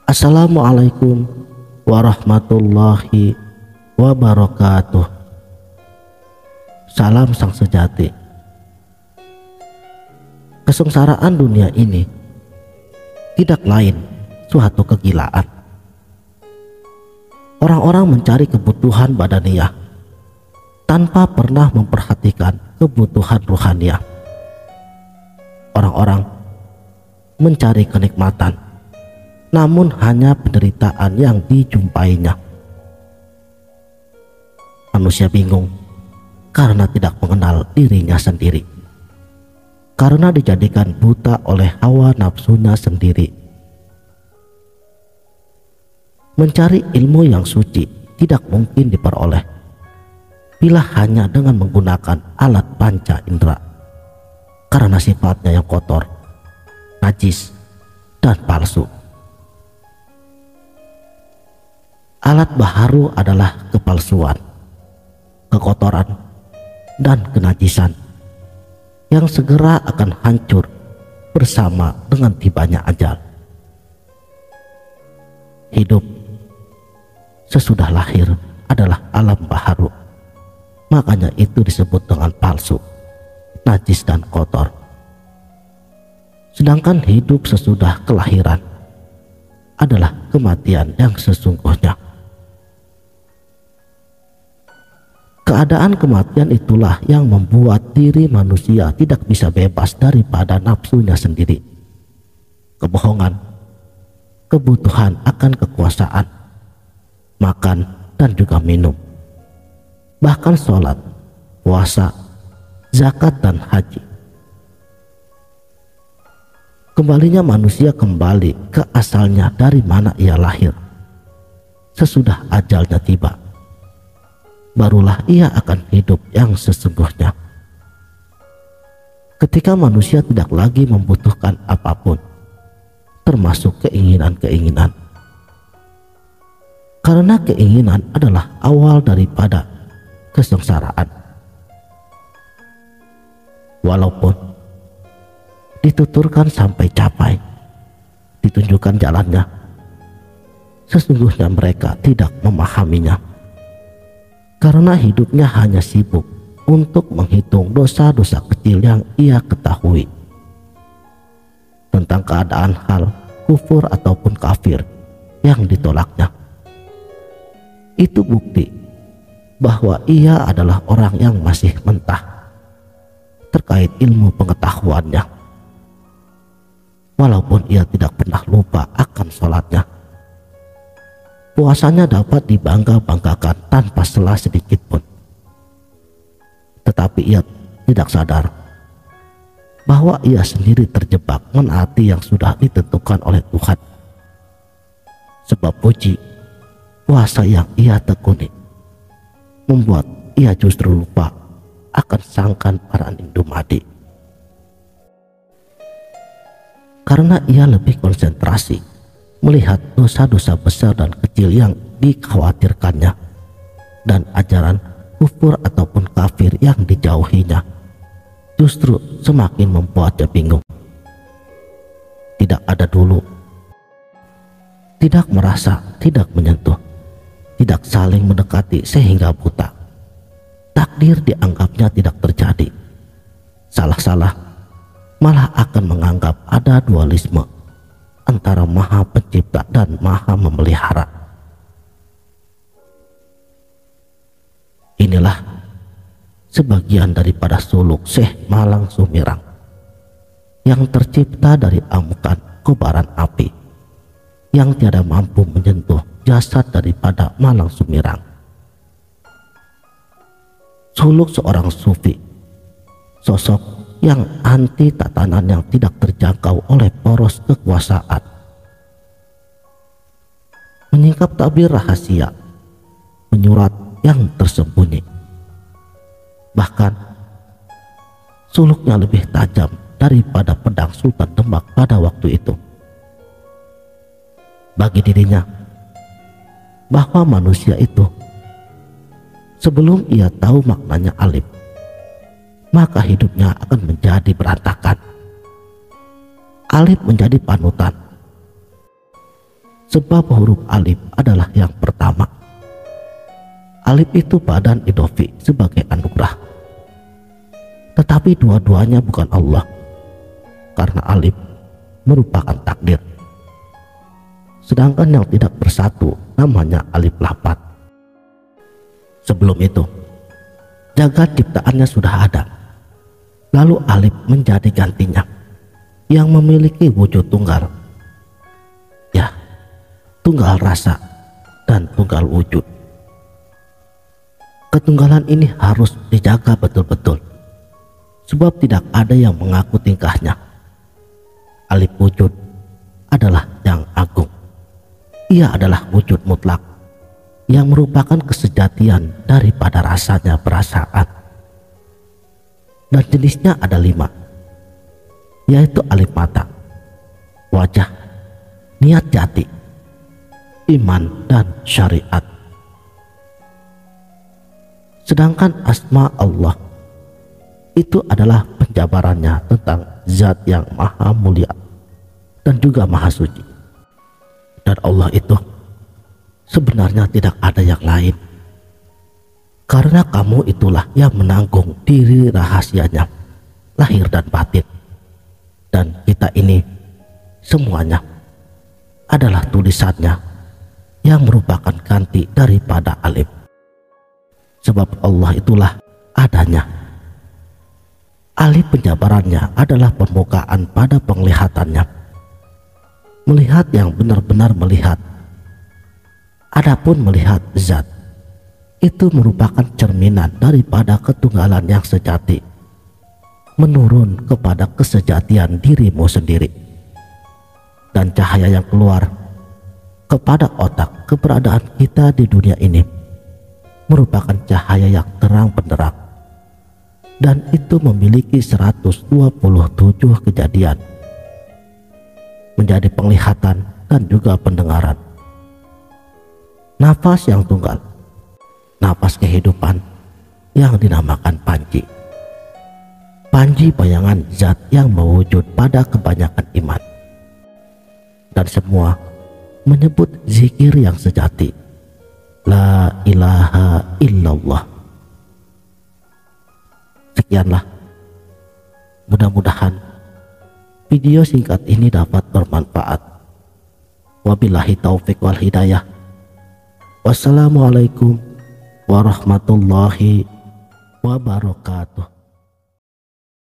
Assalamualaikum warahmatullahi wabarakatuh. Salam sang sejati. Kesengsaraan dunia ini tidak lain suatu kegilaan. Orang-orang mencari kebutuhan badaniah tanpa pernah memperhatikan kebutuhan ruhaniah. Orang-orang mencari kenikmatan, namun hanya penderitaan yang dijumpainya. Manusia bingung karena tidak mengenal dirinya sendiri, karena dijadikan buta oleh hawa nafsunya sendiri. Mencari ilmu yang suci tidak mungkin diperoleh bila hanya dengan menggunakan alat panca indera, karena sifatnya yang kotor, najis, dan palsu. Alat baharu adalah kepalsuan, kekotoran, dan kenajisan yang segera akan hancur bersama dengan tibanya ajal. Hidup sesudah lahir adalah alam baharu, makanya itu disebut dengan palsu, najis, dan kotor. Sedangkan hidup sesudah kelahiran adalah kematian yang sesungguhnya. Keadaan kematian itulah yang membuat diri manusia tidak bisa bebas daripada nafsunya sendiri, kebohongan, kebutuhan akan kekuasaan, makan dan juga minum, bahkan sholat, puasa, zakat, dan haji. Kembalinya manusia kembali ke asalnya dari mana ia lahir. Sesudah ajalnya tiba, barulah ia akan hidup yang sesungguhnya. Ketika manusia tidak lagi membutuhkan apapun, termasuk keinginan-keinginan. Karena keinginan adalah awal daripada kesengsaraan. Walaupun dituturkan sampai capai, ditunjukkan jalannya, sesungguhnya mereka tidak memahaminya. Karena hidupnya hanya sibuk untuk menghitung dosa-dosa kecil yang ia ketahui tentang keadaan hal kufur ataupun kafir yang ditolaknya. Itu bukti bahwa ia adalah orang yang masih mentah terkait ilmu pengetahuannya, walaupun ia tidak pernah lupa akan sholatnya. Puasanya dapat dibangga-banggakan tanpa celah sedikit pun. Tetapi ia tidak sadar bahwa ia sendiri terjebak menaati yang sudah ditentukan oleh Tuhan. Sebab puji, puasa yang ia tekuni membuat ia justru lupa akan sangkan para nindumadi. Karena ia lebih konsentrasi melihat dosa-dosa besar dan kecil yang dikhawatirkannya dan ajaran kufur ataupun kafir yang dijauhinya, justru semakin membuatnya bingung. Tidak ada dulu, tidak merasa, tidak menyentuh, tidak saling mendekati sehingga buta. Takdir dianggapnya tidak terjadi. Salah-salah malah akan menganggap ada dualisme antara Maha Pencipta dan Maha Memelihara. Inilah sebagian daripada suluk Syekh Malang Sumirang yang tercipta dari amukan kobaran api yang tiada mampu menyentuh jasad daripada Malang Sumirang. Suluk seorang sufi, sosok yang anti tatanan yang tidak terjangkau oleh poros kekuasaan, menyingkap tabir rahasia, menyurat yang tersembunyi. Bahkan suluknya lebih tajam daripada pedang Sultan Demak pada waktu itu. Bagi dirinya, bahwa manusia itu sebelum ia tahu maknanya alim, maka hidupnya akan menjadi berantakan. Alif menjadi panutan, sebab huruf alif adalah yang pertama. Alif itu badan idofi sebagai anugerah, tetapi dua-duanya bukan Allah, karena alif merupakan takdir, sedangkan yang tidak bersatu namanya alif lafat. Sebelum itu, jagat ciptaannya sudah ada, lalu alif menjadi gantinya yang memiliki wujud tunggal, ya, tunggal rasa dan tunggal wujud. Ketunggalan ini harus dijaga betul-betul, sebab tidak ada yang mengaku tingkahnya. Alif wujud adalah yang agung. Ia adalah wujud mutlak yang merupakan kesejatian daripada rasanya perasaan. Dan jenisnya ada 5, yaitu alif mata, wajah, niat jati, iman, dan syariat. Sedangkan asma Allah itu adalah penjabarannya tentang zat yang maha mulia dan juga maha suci. Dan Allah itu sebenarnya tidak ada yang lain, karena kamu itulah yang menanggung diri rahasianya, lahir dan batin. Dan kita ini semuanya adalah tulisannya yang merupakan ganti daripada alif. Sebab Allah itulah adanya. Alif penjabarannya adalah permukaan pada penglihatannya, melihat yang benar-benar melihat. Adapun melihat zat itu merupakan cerminan daripada ketunggalan yang sejati, menurun kepada kesejatian dirimu sendiri. Dan cahaya yang keluar kepada otak keberadaan kita di dunia ini merupakan cahaya yang terang benderang, dan itu memiliki 127 kejadian, menjadi penglihatan dan juga pendengaran. Nafas yang tunggal, nafas kehidupan yang dinamakan panji. Panji bayangan zat yang mewujud pada kebanyakan iman, dan semua menyebut zikir yang sejati, la ilaha illallah. Sekianlah, mudah-mudahan video singkat ini dapat bermanfaat. Wabillahi taufik wal hidayah. Wassalamualaikum warahmatullahi wabarakatuh.